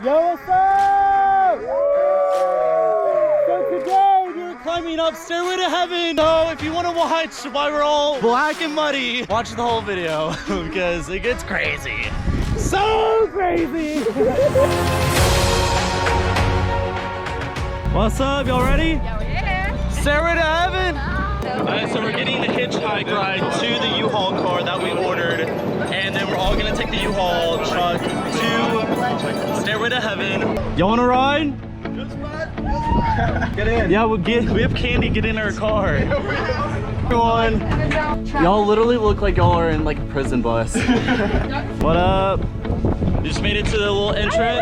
Yo, what's up? So today we're climbing up Stairway to Heaven. So if you want to watch why we're all black and muddy, watch the whole video because it gets crazy. So crazy. What's up? Y'all ready? Yeah, we're here. Stairway to Heaven. Alright, so we're getting the hitchhike ride to the U-Haul car that we ordered, and then we're all gonna take the U-Haul truck to Stairway to Heaven. Y'all wanna ride? Get in. Yeah, we have candy. Get in our car. Everyone, y'all literally look like y'all are in like a prison bus. What up? You just made it to the little entrance.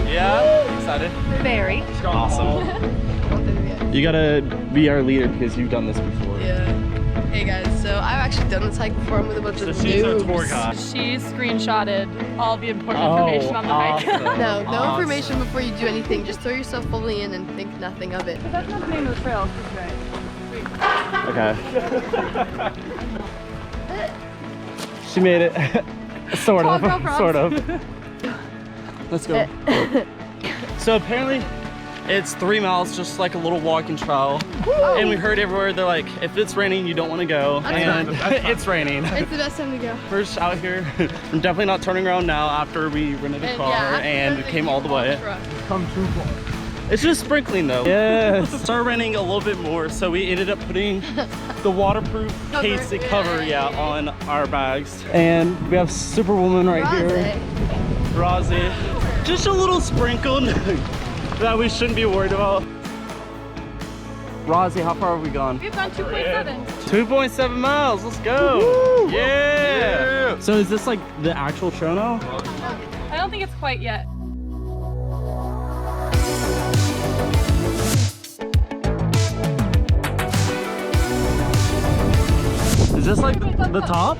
Yeah, excited. Very. Awesome. You gotta be our leader because you've done this before. Yeah. Hey guys, so I've actually done this hike before. I'm with a bunch of She's our noobs. tour guide. She screenshotted all the important information on the hike. Awesome. No information before you do anything. Just throw yourself fully in and think nothing of it. But that's not the name of the trail. Right. Okay. She made it. Sort of. Let's go. So apparently it's 3 miles, just like a little walking trail. And we heard everywhere they're like, if it's raining, you don't want to go. And it's raining. It's the best time to go. We're just out here. I'm definitely not turning around now after we rented a car and came all the way. Come too far. It's just sprinkling though. Yes. It started raining a little bit more, so we ended up putting the waterproof cover on our bags. And we have Superwoman right here. Rozzy. Just a little sprinkled that we shouldn't be worried about. Rozzy, how far have we gone? We've gone 2.7. 2.7 miles, let's go. Woo! Yeah. So is this like the actual show now? I don't think it's quite yet. Is this like the top?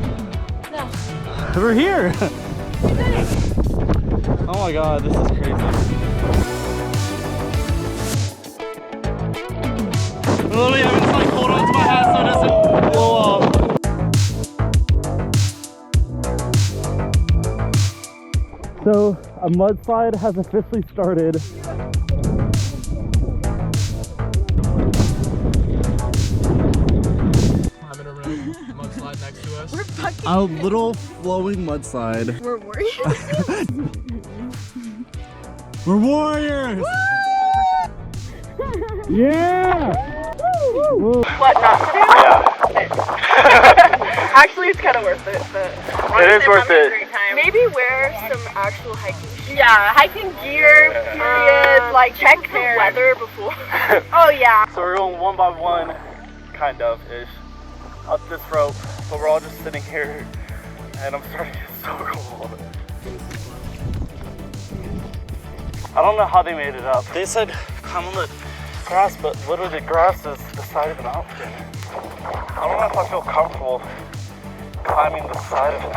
No. We're here. Oh my god, this is crazy. Literally, I'm just like hold on to my hat so it doesn't blow up. So a mudslide has officially started. I'm in a room, mudslide next to us. We're fucking A little flowing mudslide. We're warriors. We're warriors! Yeah! Woo. What not to do? Actually, it's kind of worth it. But It is worth it. maybe wear some actual hiking shoes. Yeah, hiking gear, period. Like check the weather before. Oh yeah. So we're going one by one, kind of ish, up this rope, but we're all just sitting here, and I'm starting to get so cold. I don't know how they made it up. They said climb on the grass, but literally the grass is the side of the mountain. I don't know if I feel comfortable climbing the side of it.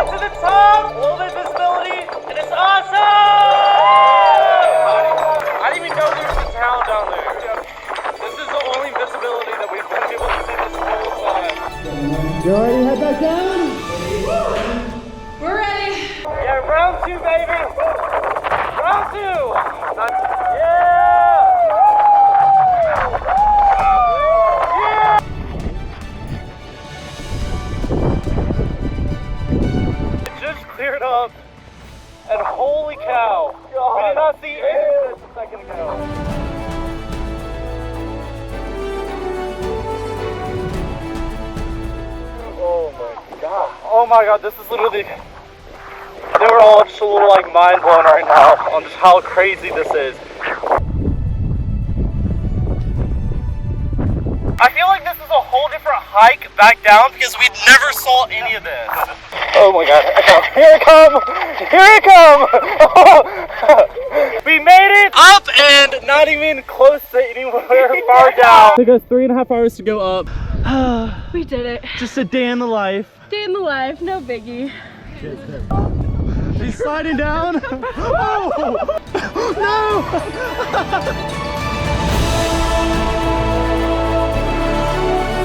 To the top, a little bit of visibility, and it's awesome! I didn't even know there was a town down there. This is the only visibility that we've been able to see this whole time. You ready to head back down? We're ready. Yeah, round 2, baby! Round 2! Yeah! Cleared up, and holy cow, we did not see any of this a second ago. Oh my god, this is literally, they were all just a little like mind blown right now on just how crazy this is. I feel like this is a whole different hike back down because we never saw any of this. Oh my god, here it comes! Here it comes! We made it up and not even close to anywhere far down. It took us 3.5 hours to go up. We did it. Just a day in the life. Day in the life, no biggie. He's sliding down. Oh! No!